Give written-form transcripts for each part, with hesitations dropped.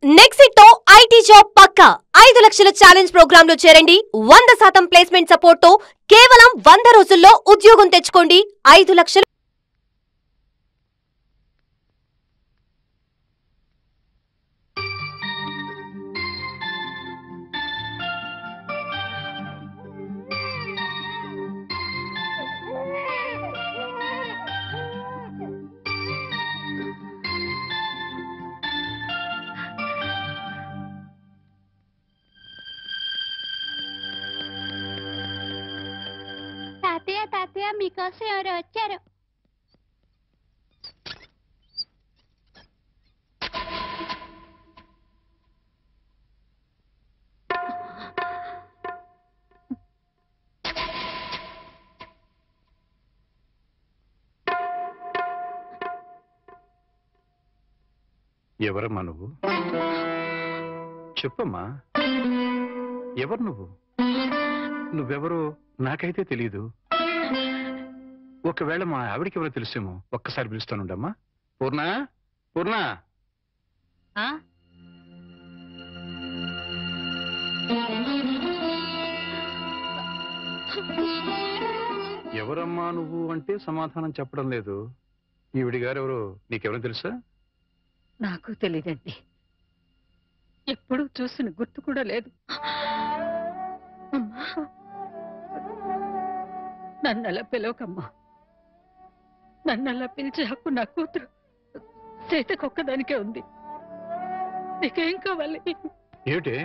నెక్సిట్ తో IT job పక్కా 5 లక్షల challenge programme లో చేరండి. 100% ప్లేస్మెంట్ సపోర్ట్ తో కేవలం 100 రోజుల్లో ఉద్యోగం తెచ్చుకోండి. 5 లక్షలు. తాతయ్య మీకోసం ఎవరు వచ్చారు? ఎవరమ్మా నువ్వు? చెప్పమ్మా, ఎవరు నువ్వు? నువ్వెవరో నాకైతే తెలీదు. ఒకవేళ మా ఆవిడికి ఎవరో తెలుసేమో. ఒక్కసారి పిలుస్తానుండమ్మా. పూర్ణ, పూర్ణ. ఎవరమ్మా నువ్వు అంటే సమాధానం చెప్పడం లేదు. ఈవిడి గారు ఎవరో నీకెవరో తెలుసా? నాకు తెలీదండి. ఎప్పుడు చూసిన గుర్తు కూడా లేదు. అమ్మా, నన్నలా పిలవకమ్మా. నన్నలా పిలిచే హక్కు నా కూతురు సీతకొక్కదానికే ఉంది. నీకేం కావాలి? ఏమిటే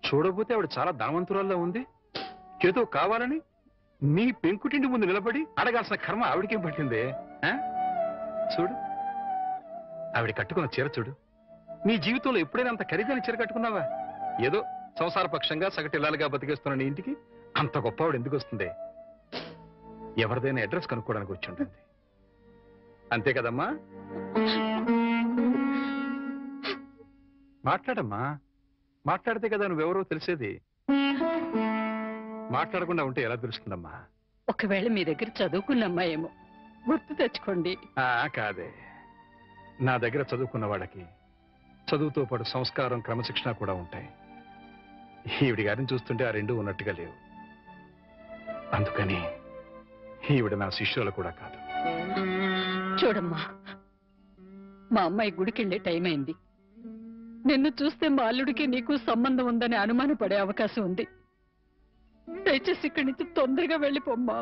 చూడబోతే ఆవిడ చాలా ధనవంతురాల్లో ఉంది. ఏదో కావాలని నీ పెంకుటింటి ముందు నిలబడి అడగాల్సిన కర్మ ఆవిడకేం పట్టిందే? చూడు, ఆవిడ కట్టుకున్న చీర చూడు. నీ జీవితంలో ఎప్పుడైనా అంత ఖరీదైన చీర కట్టుకున్నావా? ఏదో సంసార పక్షంగా సగటిల్లాలుగా బతికేస్తున్న నీ ఇంటికి అంత గొప్ప ఆవిడ ఎందుకు వస్తుంది? ఎవరిదైనా అడ్రస్ కనుక్కోవడానికి వచ్చి ఉంటుంది. అంతే కదమ్మా? మాట్లాడమ్మా. మాట్లాడితే కదా నువ్వెవరో తెలిసేది. మాట్లాడకుండా ఉంటే ఎలా తెలుస్తుందమ్మా? ఒకవేళ మీ దగ్గర చదువుకున్న అమ్మాయేమో, గుర్తు తెచ్చుకోండి. కాదే, నా దగ్గర చదువుకున్న వాళ్ళకి చదువుతో పాటు సంస్కారం, క్రమశిక్షణ కూడా ఉంటాయి. ఈవిడి గారిని చూస్తుంటే ఆ రెండు ఉన్నట్టుగా లేవు. అందుకని ఈవిడ నా శిష్యులు కూడా కాదు. చూడమ్మా, మా అమ్మాయి గుడికెళ్లే టైం అయింది. నిన్ను చూస్తే మా అల్లుడికి నీకు సంబంధం ఉందని అనుమానపడే అవకాశం ఉంది. దయచేసి ఇక్కడి నుంచి తొందరగా వెళ్ళిపోమ్మా.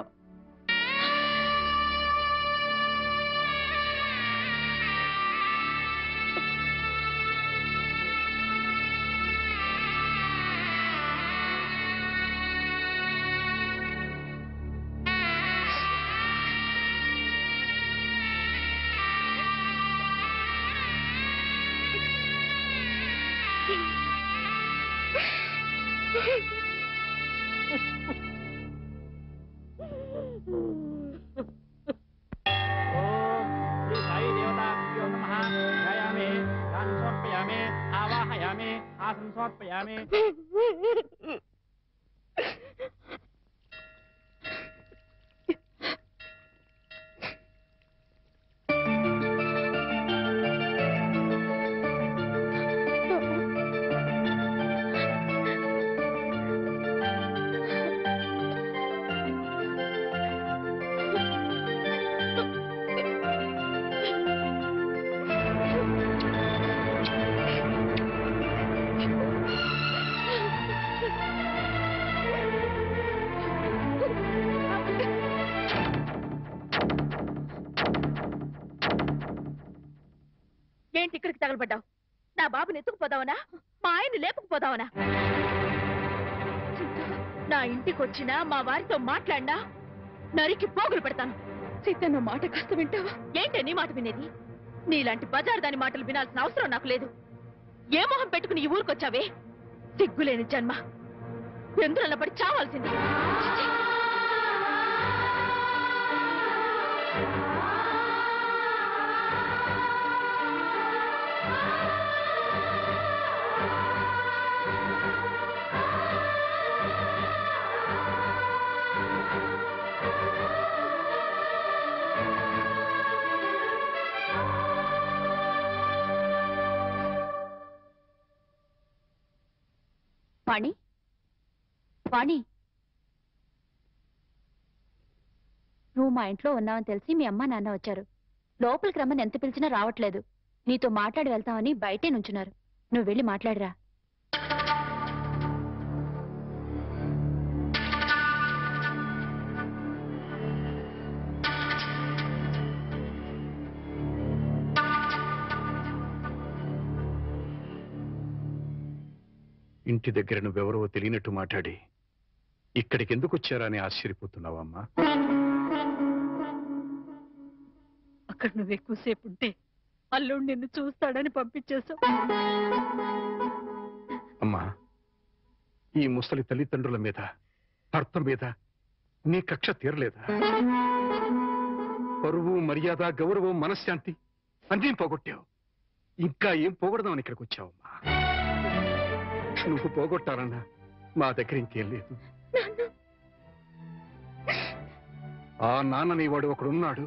ఏంటి ఇక్కడికి తగలబడ్డావు? నా బాబుని ఎత్తుకుపోదావనా? మా ఆయన్ని లేపుకుపోదావనా? నా ఇంటికి వచ్చినా మా వారితో మాట్లాడినా నరికి పోగులు పెడతాను. సీత, నా మాట కాస్త వింటావా? ఏంటే నీ మాట వినేది? నీలాంటి బజారు దాని మాటలు వినాల్సిన అవసరం నాకు లేదు. ఏ మొహం పెట్టుకుని ఈ ఊరికొచ్చావే? సిగ్గులేని జన్మ. ఎందులో పడి చావాల్సింది. వాణి వాణి, నువ్వు మా ఇంట్లో ఉన్నావని తెలిసి మీ అమ్మ నాన్న వచ్చారు. లోపలికి రమ్మని ఎంత పిలిచినా రావట్లేదు. నీతో మాట్లాడి వెళ్తామని బయటే నుంచున్నారు. నువ్వు వెళ్ళి మాట్లాడిరా. ఇంటి దగ్గర నువ్వెవరో తెలియనట్టు మాట్లాడి ఇక్కడికి ఎందుకు వచ్చారా అని ఆశ్చర్యపోతున్నావమ్మా? అక్కడ నువ్వు ఎక్కువసేపు ఉంటే అల్లుడు నిన్ను చూస్తాడని పంపించేశావు. అమ్మా, ఈ ముసలి తల్లిదండ్రుల మీద, భర్త మీద నీ కక్ష తీరలేదా? పరువు, మర్యాద, గౌరవం, మనశ్శాంతి అన్నీ పోగొట్టావు. ఇంకా ఏం పోగొడదామని ఇక్కడికి వచ్చావమ్మా? నువ్వు పోగొట్టాలన్నా మా దగ్గర ఇంకేం లేదు. ఆ నాన్నని వాడు ఒకడున్నాడు,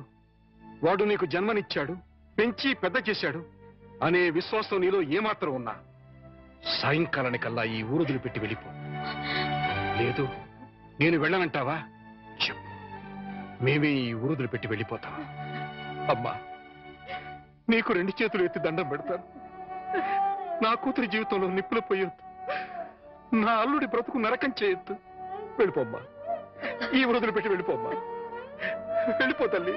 వాడు నీకు జన్మనిచ్చాడు, పెంచి పెద్ద చేశాడు అనే విశ్వాసం నీలో ఏమాత్రం ఉన్నా సాయంకాలానికల్లా ఈ ఊరు వదిలిపెట్టి వెళ్ళిపో. లేదు, నేను వెళ్ళనంటావా? చెప్పు, మేమే ఈ ఊరు వదిలిపెట్టి వెళ్ళిపోతాం. అమ్మా, నీకు 2 చేతులు ఎత్తి దండం పెడతాను. నా కూతురి జీవితంలో నిప్పులు పోయొద్దు, నా అల్లుడి బ్రతుకు నరకం చేయొద్దు. వెళ్ళిపోమ్మా, ఈ ఊరు వదిలిపెట్టి వెళ్ళిపోమ్మా. వెళ్ళిపో తల్లి.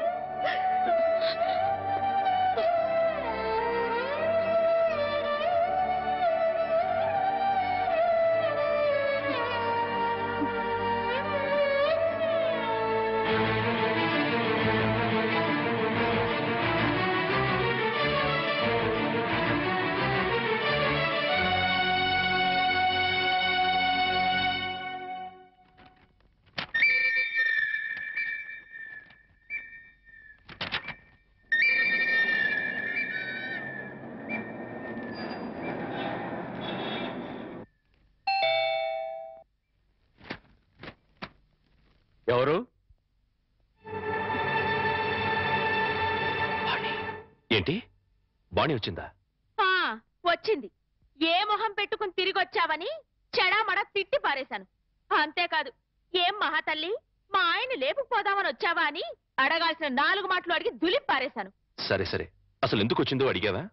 ఎవరు? ఏంటి, బాణి వచ్చిందా? వచ్చింది. ఏ మొహం పెట్టుకుని తిరిగి వచ్చావని చెడామడ తిట్టి పారేశాను. అంతేకాదు, ఏం మహాతల్లి, మా ఆయన లేపుకుపోదామని వచ్చావా అని అడగాల్సిన 4 మాటలు అడిగి దులిపి పారేశాను. సరే సరే, అసలు ఎందుకు వచ్చిందో అడిగావా?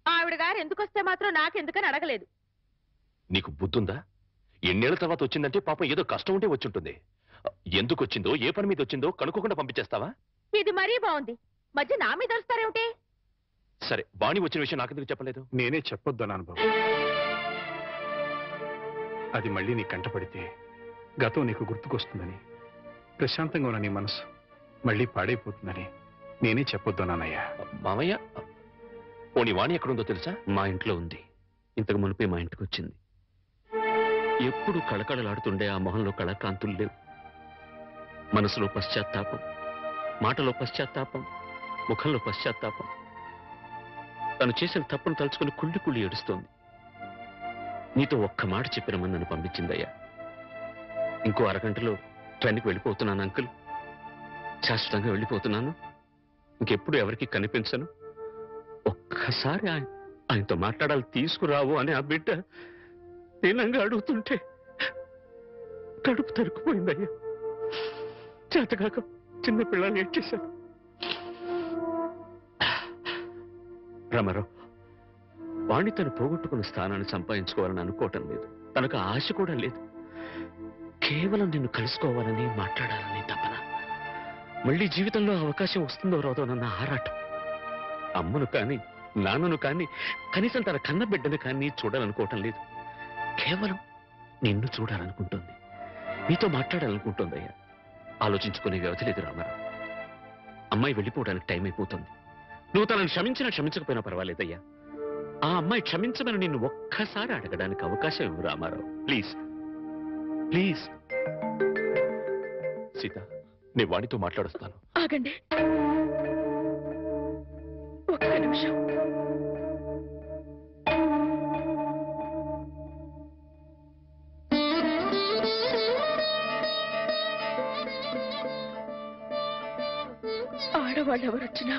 ఆవిడ గారు ఎందుకొస్తే మాత్రం నాకెందుకని అడగలేదు. నీకు బుద్ధుందా? ఎన్నేళ్ల తర్వాత వచ్చిందంటే పాపం ఏదో కష్టం ఉంటే వచ్చుంటుంది. ఎందుకు వచ్చిందో, ఏ పని మీద వచ్చిందో కనుక్కోకుండా పంపించేస్తావా? ఇది మరీ బాగుంది. మధ్య నా మీద వస్తారేమిటి? సరే, బాణి వచ్చిన విషయం నాకెందుకు చెప్పలేదు? నేనే చెప్పొద్దన్నాను బాబు. అది మళ్ళీ నీ కంటపడితే గతం నీకు గుర్తుకొస్తుందని, ప్రశాంతంగా ఉన్న నీ మనసు మళ్ళీ పాడైపోతుందని నేనే చెప్పొద్దన్నానయ్యా. మామయ్య, పోనీ వాణి ఎక్కడుందో తెలుసా? మా ఇంట్లో ఉంది. ఇంతకు మునిపే మా ఇంటికి వచ్చింది. ఎప్పుడు కళకళలాడుతుండే ఆ మొహంలో కళకాంతులు లేవు. మనసులో పశ్చాత్తాపం, మాటలో పశ్చాత్తాపం, ముఖంలో పశ్చాత్తాపం. తను చేసిన తప్పును తలుచుకుని కుళ్ళి కుళ్ళి ఏడుస్తోంది. నీతో ఒక్క మాట చెప్పినమని నన్ను పంపించిందయ్యా. ఇంకో అరగంటలో ట్రైన్కి వెళ్ళిపోతున్నాను అంకుల్. శాశ్వతంగా వెళ్ళిపోతున్నాను. ఇంకెప్పుడు ఎవరికి కనిపించను. ఒక్కసారి ఆయనతో మాట్లాడాలి, తీసుకురావు అని ఆ బిడ్డ దీనంగా అడుగుతుంటే కడుపు తరుక్కుపోయిందయ్యా. చేతకాక చిన్న పిల్లల్ని ఏడ్చేశాను. రామారావు, వాణ్ణి తను పోగొట్టుకున్న స్థానాన్ని సంపాదించుకోవాలని అనుకోవటం లేదు. తనకు ఆశ కూడా లేదు. కేవలం నిన్ను కలుసుకోవాలని, మాట్లాడాలని తపన. మళ్ళీ జీవితంలో అవకాశం వస్తుందో రాదోనన్న ఆరాటం. అమ్మను కానీ, నాన్నను కానీ, కనీసం తన కన్న బిడ్డను కానీ చూడాలనుకోవటం లేదు. కేవలం నిన్ను చూడాలనుకుంటుంది, నీతో మాట్లాడాలనుకుంటుందయ్యా. ఆలోచించుకునే వ్యవధి లేదు రామారావు. అమ్మాయి వెళ్ళిపోవడానికి టైం అయిపోతుంది. నువ్వు తనను క్షమించినా క్షమించకపోయినా పర్వాలేదయ్యా. ఆ అమ్మాయి క్షమించమని నిన్ను ఒక్కసారి అడగడానికి అవకాశం ఇవ్వు రామారావు. Please please. సీత, నీ వాణితో మాట్లాడొస్తాను. ఆగండి ఒక్క నిమిషం. ఆడవాళ్ళెవరొచ్చినా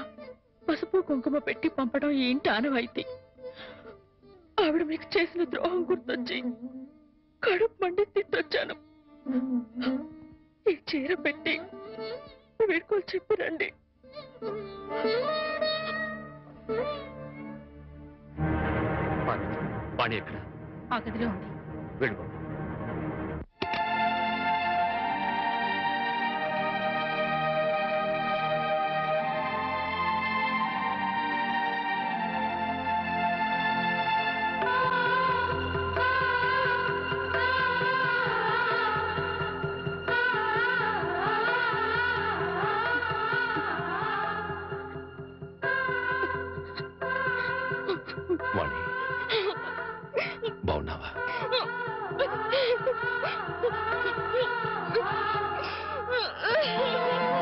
పసుపు కుంకుమ పెట్టి పంపడం ఈ ఇంటి ఆనవాయితీ. ఆవిడ మీకు చేసిన ద్రోహం గుర్తొచ్చి కడుపు మండి తిట్టొచ్చాను. ఈ చీర పెట్టి వీడుకోలు చెప్పిరండి. వాణి ఎక్కడ? ఆ గదిలో ఉంది. వెళ్ళిపో. వాణి బాగున్నావా?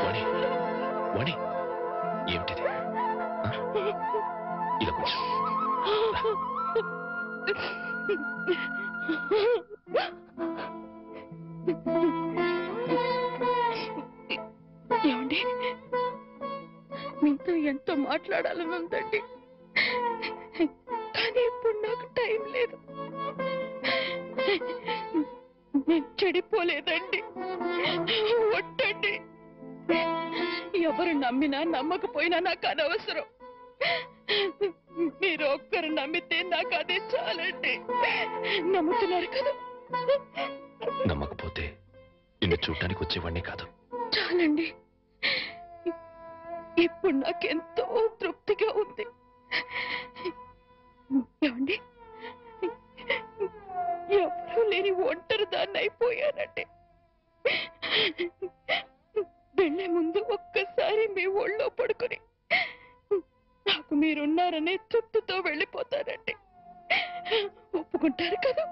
వాణి వాణి ఏమిటిది? ఇలా కొంచెం ఏమండి, మీతో ఎంతో మాట్లాడాలని ఉందండి, కానీ ఇప్పుడు నాకు టైం లేదు. నేను చెడిపోలేదండి, ఒట్టండి. ఎవరు నమ్మినా నమ్మకపోయినా నాకు అనవసరం. మీరు ఒక్కరు నమ్మితే నాకు అదే చాలండి. నమ్ముతున్నారు కదా? నమ్మకపోతే నిన్ను చూడటానికి వచ్చేవాడిని కాదు. చాలండి, ఇప్పుడు నాకెంతో తృప్తిగా ఉంది. ఏమండి, ఎవరూ లేని ఒంటరి దాన్ని అయిపోయానండి. వెళ్ళే ముందు ఒక్కసారి మీ ఒళ్ళో పడుకుని నాకు మీరున్నారనే తృప్తితో వెళ్ళిపోతానండి. ఒప్పుకుంటారు కదా?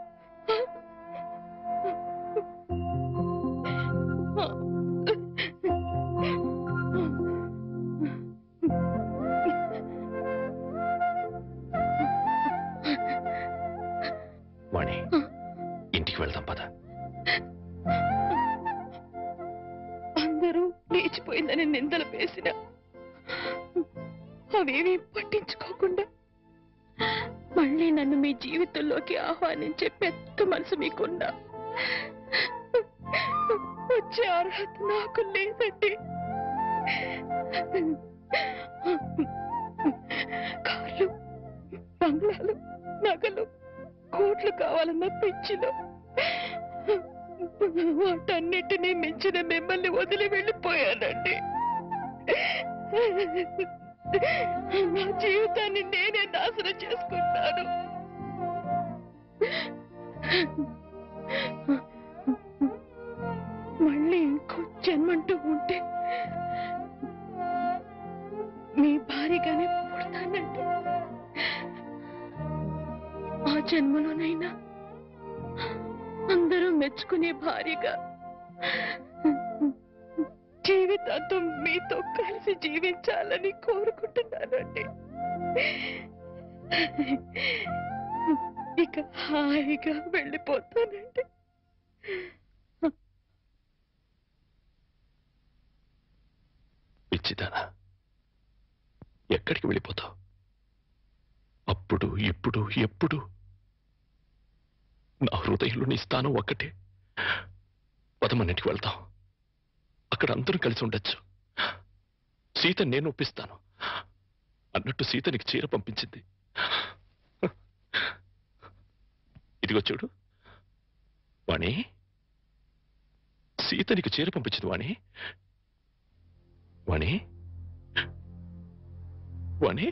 వాణి ఇంటికి వెళ్దాం పద. అందరూ లేచిపోయిందని నిందలు వేసిన అవేమీ పట్టించుకోకుండా మళ్ళీ నన్ను మీ జీవితంలోకి ఆహ్వానించే పెద్ద మనసు మీకున్నా వచ్చే అర్హత నాకు లేదండి. కార్లు, బంగ్లాలు, నగలు, కోట్లు కావాలన్న పిచ్చిలో వాటన్నిటినీ మించిన మిమ్మల్ని వదిలి వెళ్ళిపోయానండి. నా జీవితాన్ని నేనే నాశనం చేసుకుంటాను. మళ్ళీ ఇంకో జన్మంటూ ఉంటే మీ భారీగానే పుడతానండి. ఆ జన్మలోనైనా అందరూ మెచ్చుకునే భార్యగా జీవితాంతం మీతో కలిసి జీవించాలని కోరుకుంటున్నానండి. ఇక హాయిగా వెళ్ళిపోతానండి. పిచ్చిదానా, ఎక్కడికి వెళ్ళిపోతావు? అప్పుడు ఇప్పుడు ఎప్పుడు నా హృదయంలో నీ స్థానం ఒక్కటే. పదమన్నిటికి వెళ్తాం, అక్కడ అందరూ కలిసి ఉండొచ్చు. సీత నేను ఒప్పిస్తాను అన్నట్టు సీత నీకు చీర పంపించింది. ఇదిగో చూడు వాణి, సీత నీకు చీర పంపించింది వాణి. వాణి వాణి